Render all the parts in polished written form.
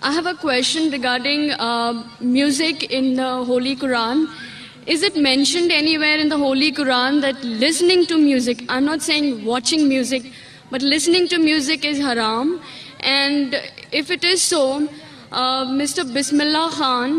I have a question regarding music in the Holy Quran. Is it mentioned anywhere in the Holy Quran that listening to music, I'm not saying watching music, but listening to music is haram? And if it is so, Mr. Bismillah Khan,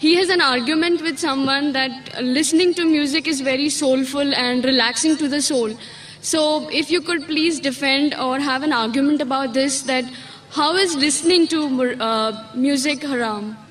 he has an argument with someone that listening to music is very soulful and relaxing to the soul. So if you could please defend or have an argument about this, that how is listening to music haram?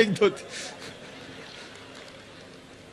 1 2 3,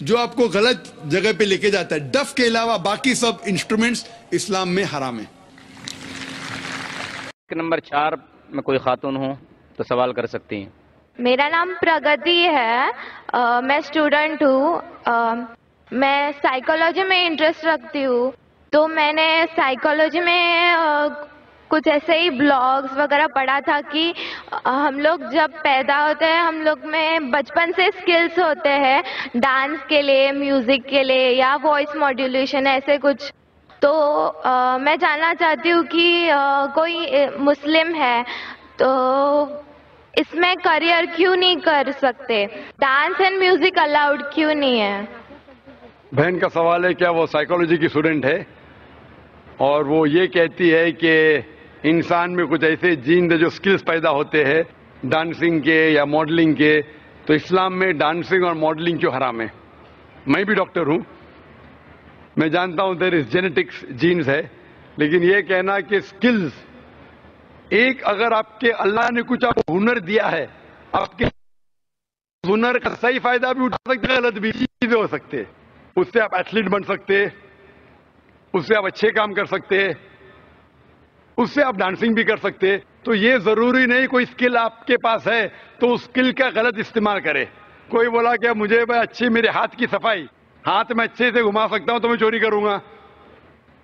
جو آپ کو غلط جگہ پہ لے کے جاتا ہے. ڈف کے علاوہ باقی سب انسٹرومنٹس اسلام میں حرام ہیں. نمبر 4 میں کوئی خاتون ہوں تو سوال کر سکتی ہیں. میرا نام پرگتی ہے، میں اسٹوڈنٹ ہوں، میں سائیکالوجی میں انٹرسٹ رکھتی ہوں. تو میں نے سائیکالوجی میں کچھ ایسے ہی بلاگس وغیرہ پڑھا تھا کہ ہم لوگ جب پیدا ہوتے ہیں ہم لوگ میں بچپن سے اسکلس ہوتے ہیں ڈانس کے لیے، میوزک کے لیے یا وائس ماڈیولیشن ایسے کچھ. تو میں جاننا چاہتی ہوں کہ کوئی مسلم ہے تو اس میں کریئر کیوں نہیں کر سکتے؟ ڈانس اینڈ میوزک الاؤڈ کیوں نہیں ہے؟ بہن کا سوال ہے کیا وہ سائیکالوجی کی اسٹوڈنٹ ہے اور وہ یہ کہتی ہے کہ انسان میں کچھ ایسے جین جو سکلز پیدا ہوتے ہیں ڈانسنگ کے یا ماڈلنگ کے، تو اسلام میں ڈانسنگ اور ماڈلنگ کیوں حرام ہے؟ میں بھی ڈاکٹر ہوں، میں جانتا ہوں دیر از جینیٹکس جینز ہے، لیکن یہ کہنا کہ سکلز ایک اگر آپ کے اللہ نے کچھ آپ کو ہنر دیا ہے، آپ کے ہنر کا صحیح فائدہ بھی اٹھا سکتے، غلط بھی چیزیں ہو سکتے، اس سے آپ ایتھلیٹ بن سکتے، اس سے آپ اچھے کام کر سکتے، اس سے آپ ڈانسنگ بھی کر سکتے. تو یہ ضروری نہیں کوئی اسکل آپ کے پاس ہے تو اس اسکل کا غلط استعمال کرے. کوئی بولا کہ مجھے اچھی میرے ہاتھ کی صفائی، ہاتھ میں اچھے سے گھما سکتا ہوں تو میں چوری کروں گا.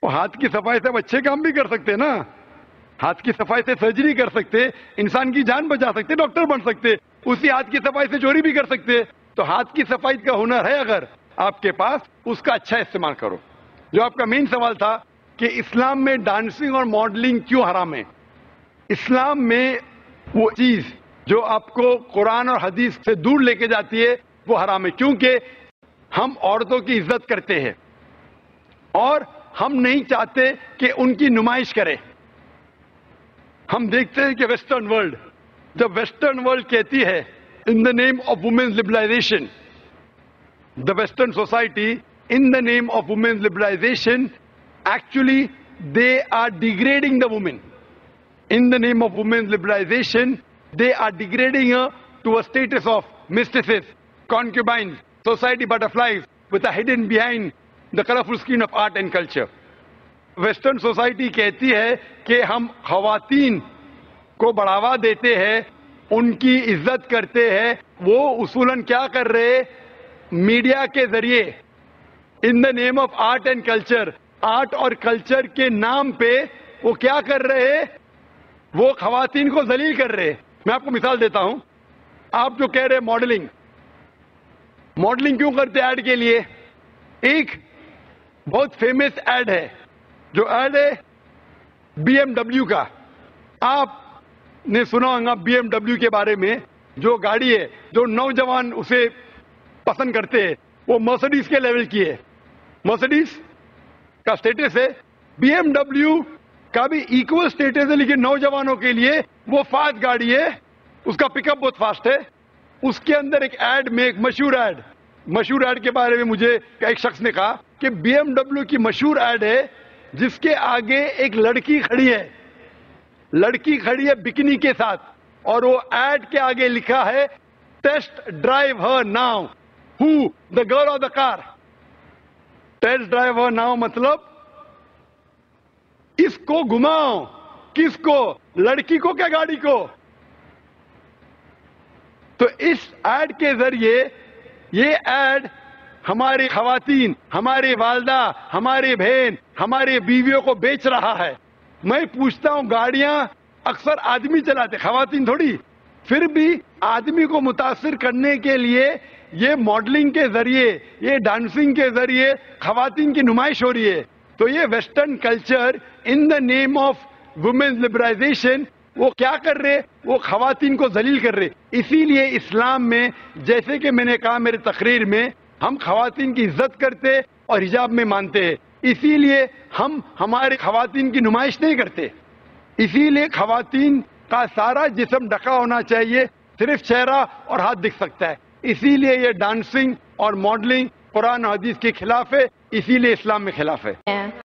وہ ہاتھ کی صفائی سے آپ اچھے کام بھی کر سکتے نا، ہاتھ کی صفائی سے سرجری کر سکتے، انسان کی جان بچا سکتے، ڈاکٹر بن سکتے، اسی ہاتھ کی صفائی سے چوری بھی کر سکتے. تو ہاتھ کی صفائی کا ہنر ہے اگر آپ کے پاس، اس کا اچھا استعمال کرو. جو آپ کا مین سوال تھا کہ اسلام میں ڈانسنگ اور ماڈلنگ کیوں حرام ہے؟ اسلام میں وہ چیز جو آپ کو قرآن اور حدیث سے دور لے کے جاتی ہے وہ حرام ہے، کیونکہ ہم عورتوں کی عزت کرتے ہیں اور ہم نہیں چاہتے کہ ان کی نمائش کرے. ہم دیکھتے ہیں کہ ویسٹرن ورلڈ، جب ویسٹرن ورلڈ کہتی ہے in the name of women's liberalization, the western society in the name of women's liberalization, actually they are degrading the woman. In the name of women's liberalization, they are degrading her to a status of mistresses, concubines, society butterflies, with a hidden behind the colorful screen of art and culture. Western society کہتی ہے کہ ہم خواتین کو بڑھاوا دیتے ہیں، ان کی عزت کرتے ہیں. وہ اصولاً کیا کر رہے؟ میڈیا کے ذریعے in the name of art and culture, art اور کلچر کے نام پہ وہ کیا کر رہے؟ وہ خواتین کو ذلیل کر رہے. میں آپ کو مثال دیتا ہوں. آپ جو کہہ رہے ماڈلنگ، ماڈلنگ کیوں کرتے ایڈ کے لیے؟ ایک بہت فیمس ایڈ ہے، جو ایڈ ہے بی ایم ڈبلیو کا. آپ نے سنا ہوگا بی ایم ڈبلیو کے بارے میں، جو گاڑی ہے جو نوجوان اسے پسند کرتے ہیں، وہ مرسڈیز کے لیول کی ہے. مرسڈیز کا سٹیٹس ہے، بی ایم ڈبلیو کا بھی ایکول سٹیٹس ہے، لیکن نوجوانوں کے لیے وہ فاسٹ گاڑی ہے، اس کا پک اپ بہت فاسٹ ہے. اس کے اندر ایک ایڈ میں، ایک مشہور ایڈ کے بارے میں مجھے ایک شخص نے کہا کہ بی ایم ڈبلیو کی مشہور ایڈ ہے جس کے آگے ایک لڑکی کھڑی ہے بکنی کے ساتھ، اور وہ ایڈ کے آگے لکھا ہے test drive here now. Who? The girl or the car? Test drive her now مطلب اس کو گھماؤ. کس کو؟ لڑکی کو کیا گاڑی کو؟ تو اس ایڈ کے ذریعے یہ ایڈ ہماری خواتین، ہماری والدہ، ہماری بہن، ہماری بیویوں کو بیچ رہا ہے. میں پوچھتا ہوں گاڑیاں اکثر آدمی چلاتے، خواتین تھوڑی. پھر بھی آدمی کو متاثر کرنے کے لیے یہ ماڈلنگ کے ذریعے، یہ ڈانسنگ کے ذریعے خواتین کی نمائش ہو رہی ہے. تو یہ western culture in the name of women's liberalization وہ کیا کر رہے؟ وہ خواتین کو ذلیل کر رہے. اسی لیے اسلام میں، جیسے کہ میں نے کہا میرے تقریر میں، ہم خواتین کی عزت کرتے اور حجاب میں مانتے ہیں. اسی لیے ہم ہمارے خواتین کی نمائش نہیں کرتے. اسی لیے خواتین کا سارا جسم ڈھکا ہونا چاہیے، صرف چہرہ اور ہاتھ دکھ سکتا ہے. اسی لیے یہ ڈانسنگ اور ماڈلنگ قرآن و حدیث کے خلاف ہے، اسی لیے اسلام میں خلاف ہے.